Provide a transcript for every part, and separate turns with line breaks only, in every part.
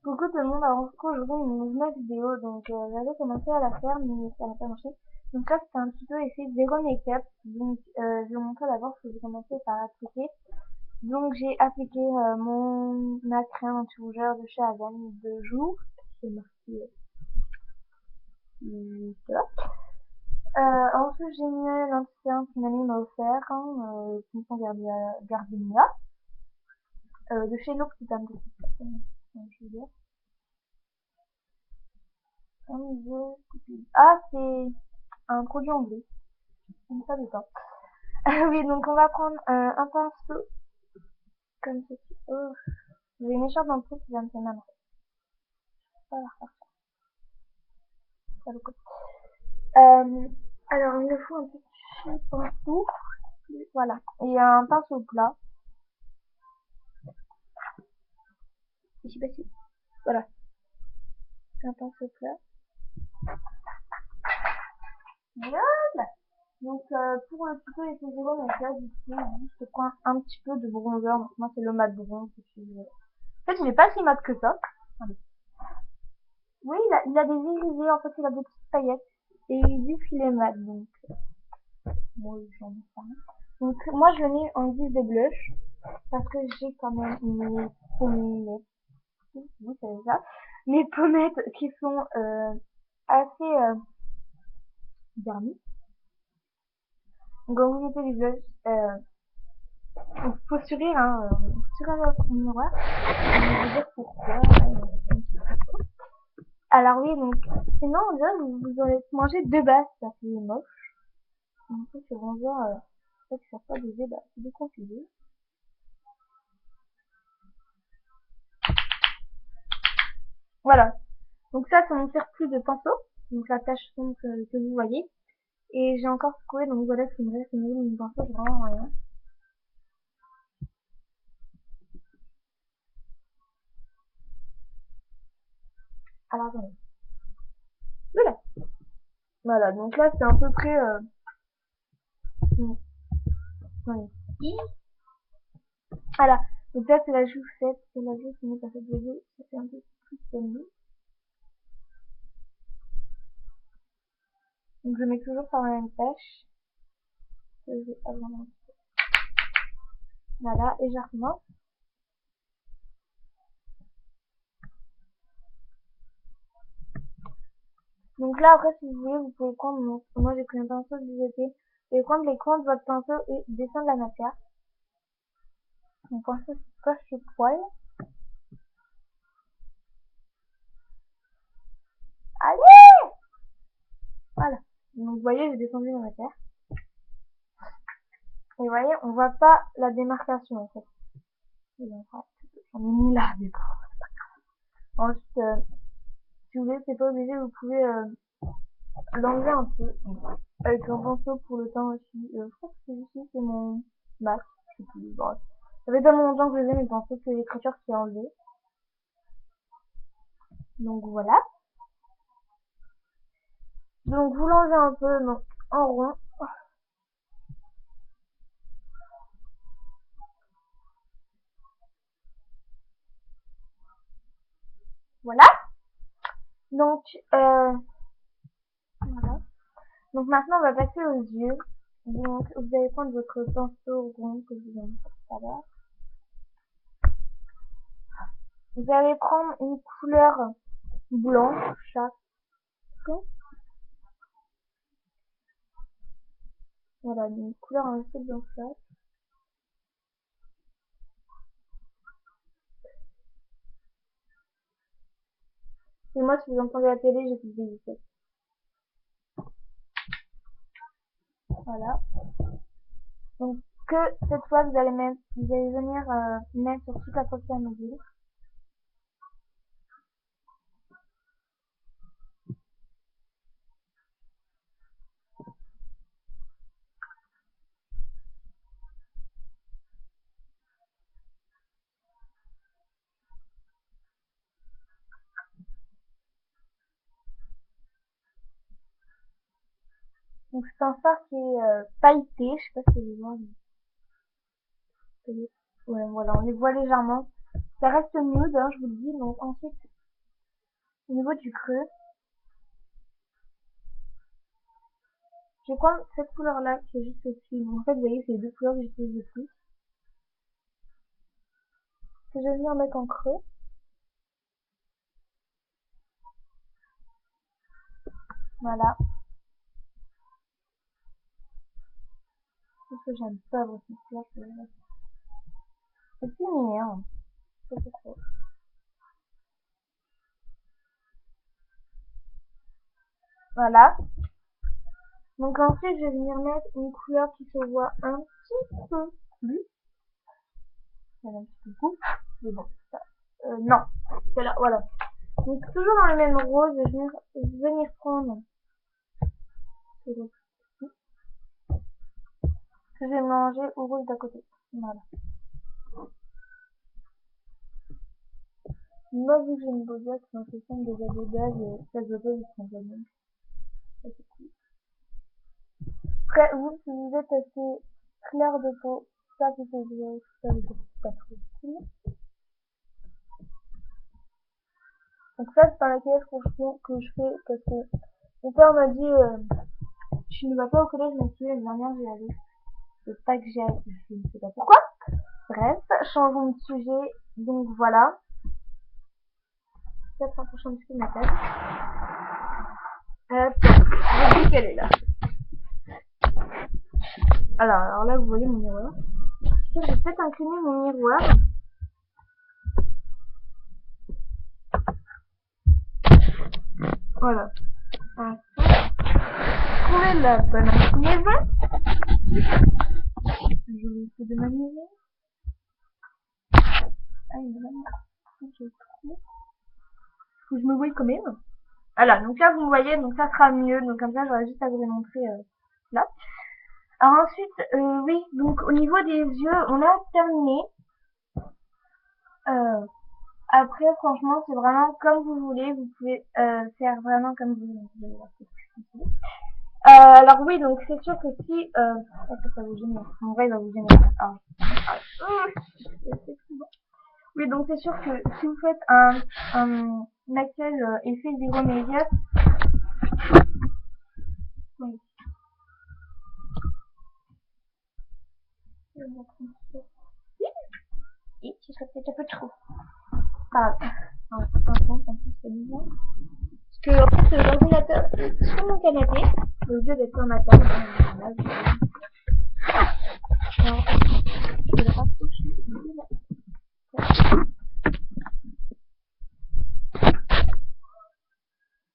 Coucou tout le monde, alors du coup aujourd'hui une nouvelle vidéo, donc j'avais commencé à la faire mais ça n'a pas marché. Donc là c'était un petit peu effet zéro make-up, donc je vais vous montrer d'abord ce que j'ai commencé par appliquer. Donc j'ai appliqué ma crème anti-rougeur de chez Avène de jour, c'est marqué là. Ensuite j'ai mis l'anti-cerne qu'une amie m'a offert, Crimson Gardenia, de chez L'Occitane, je veux dire. Ah, c'est un produit anglais. Ça dépend. Oui, donc on va prendre un pinceau comme ceci. Oh, j'ai une écharpe dans le trou qui vient de faire mal. Ça va refaire ça le coup. Euh, alors, il me faut un petit pinceau. Voilà. Et un pinceau plat. Je sais pas si. Voilà. Un pinceau plat. Voilà. Donc, pour le tuto et ces zéro, donc là, j'utilise juste un petit peu de bronzer. Donc, moi, c'est le mat bronze. En fait, il n'est pas si mat que ça. Allez. Oui, il a des irisés, en fait, il a des petites paillettes. Et il dit qu'il est mat, donc moi j'en ai pas. Donc moi je mets en guise de blush, parce que j'ai quand même mes pommettes, oui c'est ça, mes pommettes qui sont assez garnies. Donc quand vous mettez du blush, faut sourire, sourire au miroir. Je vais vous dire pourquoi. Alors oui, donc sinon on dirait que vous aurez mangé deux basses, ça fait moche. En fait, ce bronzer, en fait, ça fait des débats, c'est des confusés. Voilà. Donc ça, c'est mon surplus de pinceau. Donc la tache sombre que vous voyez. Et j'ai encore secoué, donc voilà ce qui me reste au niveau de mon pinceau, j'ai vraiment rien. Alors attendez. Voilà. Voilà, donc là c'est à peu près attendez. Voilà. Donc là c'est la joue faite, c'est la joue qui met par cette joue, ça fait un peu plus sonné. Donc je mets toujours par la même tâche. Que je vais avoir. Voilà, et je recommence. Donc là après si vous voulez, vous pouvez prendre moi j'ai pris un pinceau de côté. Vous pouvez prendre les coins de votre pinceau et descendre la matière. Mon pinceau se coche le poil. Allez! Voilà. Donc vous voyez, j'ai descendu la matière. Et vous voyez, on voit pas la démarcation en fait. J'en ai mis là, mais bon. Ensuite, si vous voulez, c'est pas obligé, vous pouvez l'enlever un peu. Avec un pinceau pour le teint aussi. Je crois que c'est ici, c'est mon masque. Je sais plus. Bref. Ça fait tellement longtemps que je les ai, mes pinceaux, que l'écriture qui est enlevée. Donc voilà. Donc vous l'enlevez un peu donc, en rond. Voilà. Donc, voilà. Donc maintenant, on va passer aux yeux. Donc, vous allez prendre votre pinceau rond que je vous ai montré tout à l'heure. Vous allez prendre une couleur blanche chaque. Voilà, une couleur un peu blanchâtre. Et moi, si vous entendez la télé, j'ai plus de vitesse. Voilà. Donc, que cette fois, vous allez venir mettre sur toute la paupière mobile. Donc, c'est un fard qui est pailleté. Je sais pas si vous voyez. Ouais, voilà, on les voit légèrement. Ça reste nude, je vous le dis. Donc, ensuite, Au niveau du creux, je vais prendre cette couleur-là qui est juste au-dessus. En fait, vous voyez, c'est les deux couleurs que j'utilise le plus. Que je vais venir mettre en creux. Voilà. Parce que j'aime pas votre couleur. C'est mignon. C'est trop. Voilà. Donc ensuite, je vais venir mettre une couleur qui se voit un petit peu plus. Elle a un petit peu beaucoup. Mais bon, ça. Non. C'est là, voilà. Donc toujours dans le même rose, je vais venir prendre ce rose ici, que je vais mélanger au rose d'à côté. Voilà. Moi, vu que j'ai une bouillotte, ma question déjà de base, ça se voit pas, ils sont pas bien. Ça, c'est cool. Après, vous, si vous êtes assez clair de peau, ça, c'est que je vois, ça, c'est pas trop cool. Donc ça, c'est un maquillage que je fais parce que mon père m'a dit, tu ne vas pas au collège maquillée, l'année dernière, j'y allais. C'est pas que j'y aille, je ne sais pas pourquoi. Bref, changeons de sujet. Donc voilà. Peut-être rapprocher un petit peu ma tête. Hop, je dis qu'elle est là. Alors là, vous voyez mon miroir. Je vais peut-être incliner mon miroir. Voilà. Trouvez la bonne inclinaison. Je vais essayer de m'amuser. Ah, il me l'a. Faut que je me voie quand même. Voilà, donc là vous voyez, donc ça sera mieux. Donc comme ça, j'aurai juste à vous les montrer là. Alors ensuite, oui, donc au niveau des yeux, on a terminé. Après, franchement, c'est vraiment comme vous voulez. Vous pouvez faire vraiment comme vous voulez. Alors oui, donc c'est sûr que si... est-ce que ça vous gêne? En vrai, il va vous gêner. Oui, donc c'est sûr que si vous faites un maquillage effet zéro immédiat, oui. Et ce serait peut-être un peu trop. Ah, en plus, c'est bizarre. Parce que, en fait, l'ordinateur est sur mon canapé, au lieu d'être sur ma table. Alors, je vais le rapprocher.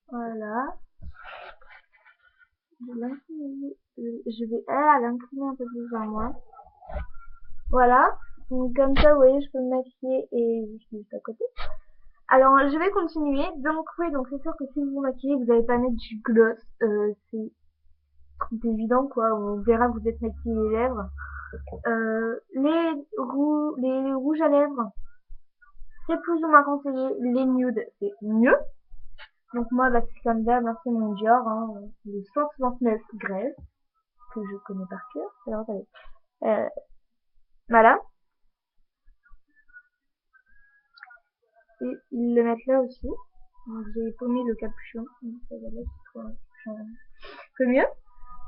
Voilà. Je vais l'incliner un peu plus vers moi. Voilà. Donc, comme ça, vous voyez, je peux me maquiller et juste à côté. Alors, je vais continuer. Donc, oui, donc c'est sûr que si vous vous maquillez, vous n'allez pas mettre du gloss. C'est évident, quoi. On verra que vous êtes maquillé les lèvres. Les rouges à lèvres, c'est plus ou moins conseillé. Les nudes, c'est mieux. Donc moi, bah, c'est comme d'hab, c'est mon Dior, hein, le 169 Grève, que je connais par cœur. Alors, attendez. Voilà. Et ils le mettent là aussi. Donc j'ai paumé le capuchon. Donc ça va là, c'est un peu mieux.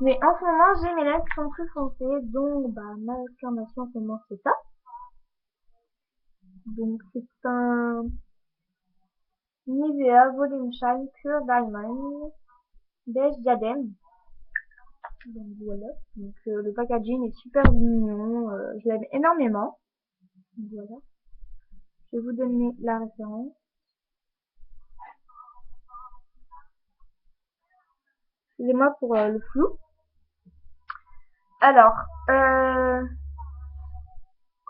Mais en ce moment, j'ai mes lèvres qui sont plus foncées. Donc, bah, ma formation en ce moment, c'est ça. Donc, c'est un Nivea Volume Shine Pure Diamond beige diadème. Donc voilà. Donc le packaging est super mignon. Je l'aime énormément. Voilà. Je vais vous donner la référence. Excusez-moi pour le flou. Alors,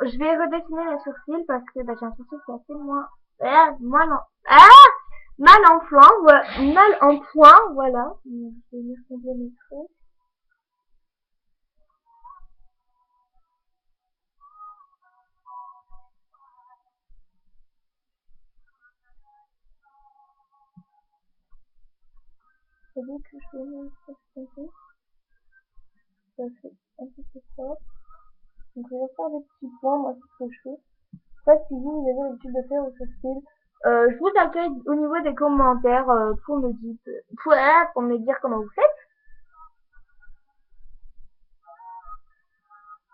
je vais redessiner les sourcils parce que bah, j'ai un sourcil qui est assez mal en point, voilà. Donc, je vais venir combler mes traits. C'est bien que je vais mettre ça comme ça. Ça fait un peu plus fort. Donc je vais faire des petits points, moi c'est ce que je fais. Je sais pas si vous avez l'habitude de faire au sourcil. Je vous accueille au niveau des commentaires pour me dire comment vous faites.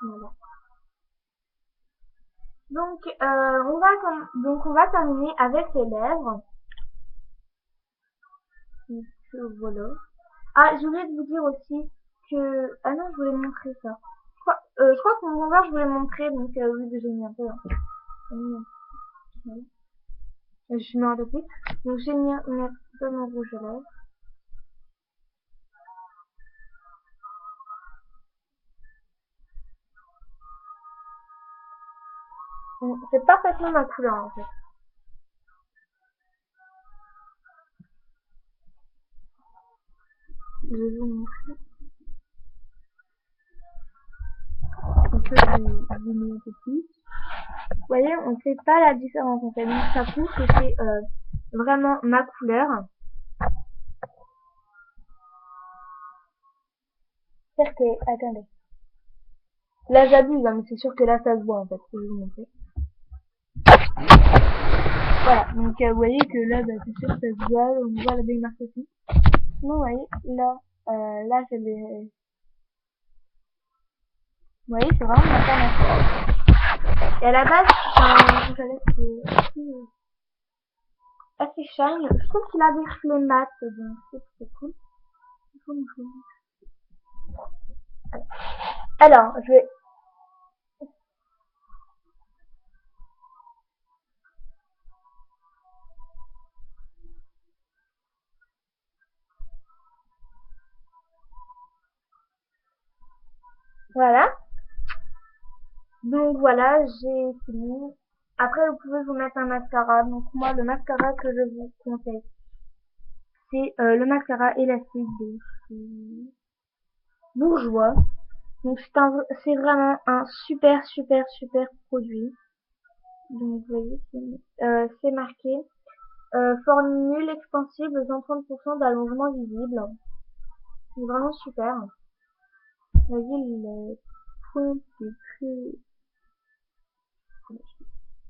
Voilà. Donc on va terminer avec les lèvres. Donc, voilà. Ah, je voulais vous dire aussi que ah non, je voulais montrer ça. Je crois que mon verre je voulais montrer donc oui, j'ai mis un peu. Hein. Voilà. Je me rappelle plus. Donc j'ai mis un petit peu mon rouge à lèvres. C'est parfaitement ma couleur en fait. Je vais vous montrer. On peut zoomer un peu plus. Vous voyez, on fait pas la différence en fait. Donc ça prouve que c'est vraiment ma couleur. C'est-à-dire que, attendez. Là j'abuse, hein, mais c'est sûr que là ça se voit en fait. Je vais vous montrer. Voilà, donc vous voyez que là, bah, c'est sûr que ça se voit, on voit la belle marque aussi. Sinon, vous voyez, là j'ai les... Vous voyez, c'est vraiment ma carnation. Et à la base, c'est un rouge à lèvres qui est assez shine. Je trouve qu'il a des reflets mat, donc c'est cool. Alors, je vais... Voilà. Donc voilà, j'ai fini. Après, vous pouvez vous mettre un mascara. Donc moi, le mascara que je vous conseille, c'est le mascara élastique de chez Bourjois. Donc c'est vraiment un super produit. Donc vous voyez, c'est marqué formule extensible 130% d'allongement visible. C'est vraiment super. Vous voyez le fond est très...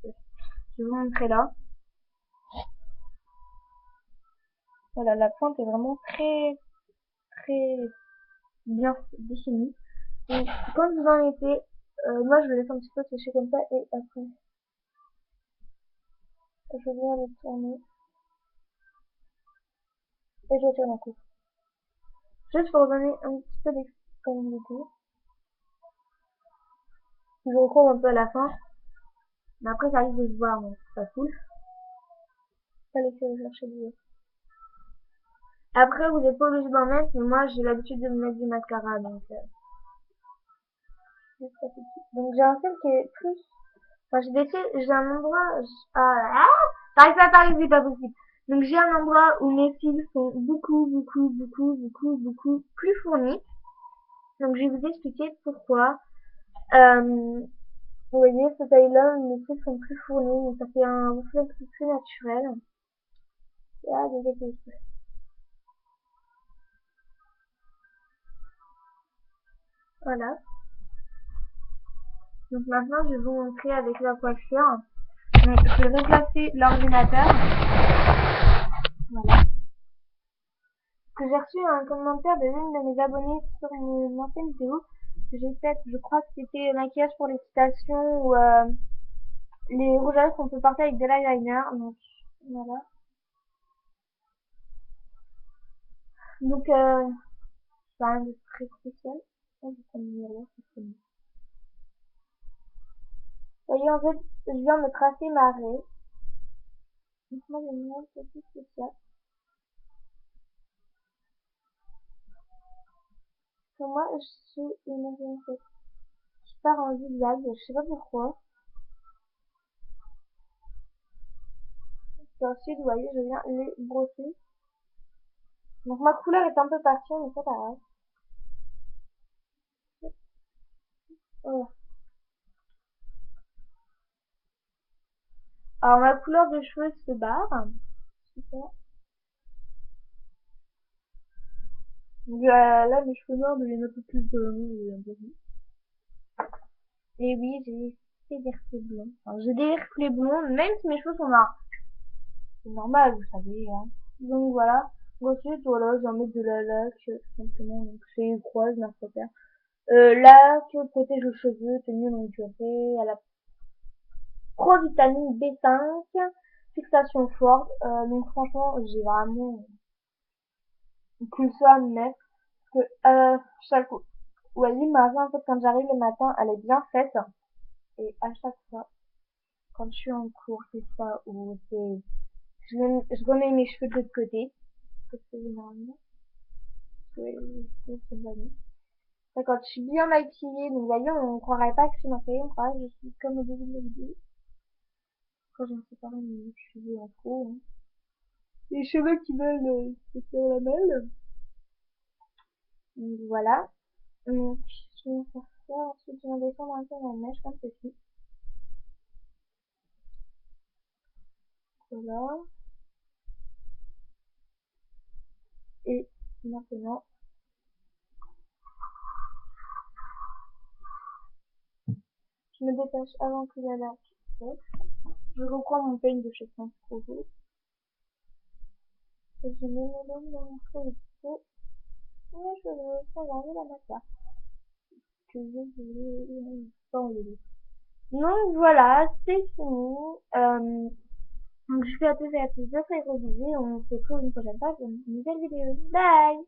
Je vais vous montrer là. Voilà, la pointe est vraiment très bien définie. Donc quand vous en mettez, moi je le laisse un petit peu sécher comme ça et après je viens le tourner et je tire mon coup. Juste pour donner un petit peu d'extrémité. Je recouvre un peu à la fin. Mais après ça risque de se voir, donc c'est pas cool. Pas laisser chercher du haut. Après vous n'êtes pas obligé d'en mettre, mais moi j'ai l'habitude de me mettre du mascara, donc donc j'ai un cil qui est plus... Enfin j'ai un endroit... J'arrive pas à parler, c'est pas possible. Donc j'ai un endroit où mes cils sont beaucoup plus fournis. Donc je vais vous expliquer pourquoi. Vous voyez, cette taille-là, mes cils sont plus fournis, donc ça fait un reflet plus naturel. Ah, désolé. Voilà. Donc maintenant, je vais vous montrer avec la coiffure. Donc, je vais replacer l'ordinateur. Voilà. Que j'ai reçu un commentaire de l'une de mes abonnées sur une ancienne vidéo que j'ai faite. Je crois que c'était maquillage pour l'excitation ou les rouges à lèvres qu'on peut porter avec de l'eyeliner. Donc voilà. Donc c'est rien de très spécial. Vous voyez, en fait, je viens de tracer ma raie. Donc moi, j'aime bien ce petit spécial. Pour moi, je suis une raie en fait. Je pars en zigzag, je sais pas pourquoi. Et ensuite, vous voyez, je viens les brosser. Donc ma couleur est un peu partie, mais c'est pas grave. Voilà. Alors ma couleur de cheveux se barre. Super. Donc là, mes cheveux noirs deviennent un peu plus blonds. Et oui, j'ai fait des reflets blonds. Alors j'ai des reflets blonds, même si mes cheveux sont noirs. C'est normal, vous savez, hein. Donc voilà. Ensuite, voilà, j'en mets de la laque, tout simplement. Donc c'est croise, ma préfère. Laque, protège les cheveux, tenue longue durée, elle a pro-vitamine B5, fixation forte. Donc franchement, j'ai vraiment que ça à mettre. Parce que chaque... Vous voyez, matin, en fait, quand j'arrive le matin, elle est bien faite. Et à chaque fois, quand je suis en cours, c'est ça, où c'est... je remets mes cheveux de l'autre côté. Parce que généralement, c'est bonne. Quand je suis bien maquillée, donc d'ailleurs, on ne croirait pas que je suis maquillée, on croirait que je suis comme au début de la vidéo. Quand j'ai séparé mes cheveux en trop, hein. Les cheveux qui veulent se faire la malle. Donc voilà. Donc, je vais faire ça. Ensuite, je vais descendre un peu la mèche comme ceci. Voilà. Et maintenant, je me détache avant que la laque sèche. Je reprends mon peigne de chez Sciences Po. Et je mets mes lames dans mon feu et mes cheveux sans enlever la matière. Que je vais sans enlever. Donc voilà, c'est fini. Donc je fais à tous et à tous de très gros bisous. On se retrouve une prochaine fois pour une nouvelle vidéo. Bye!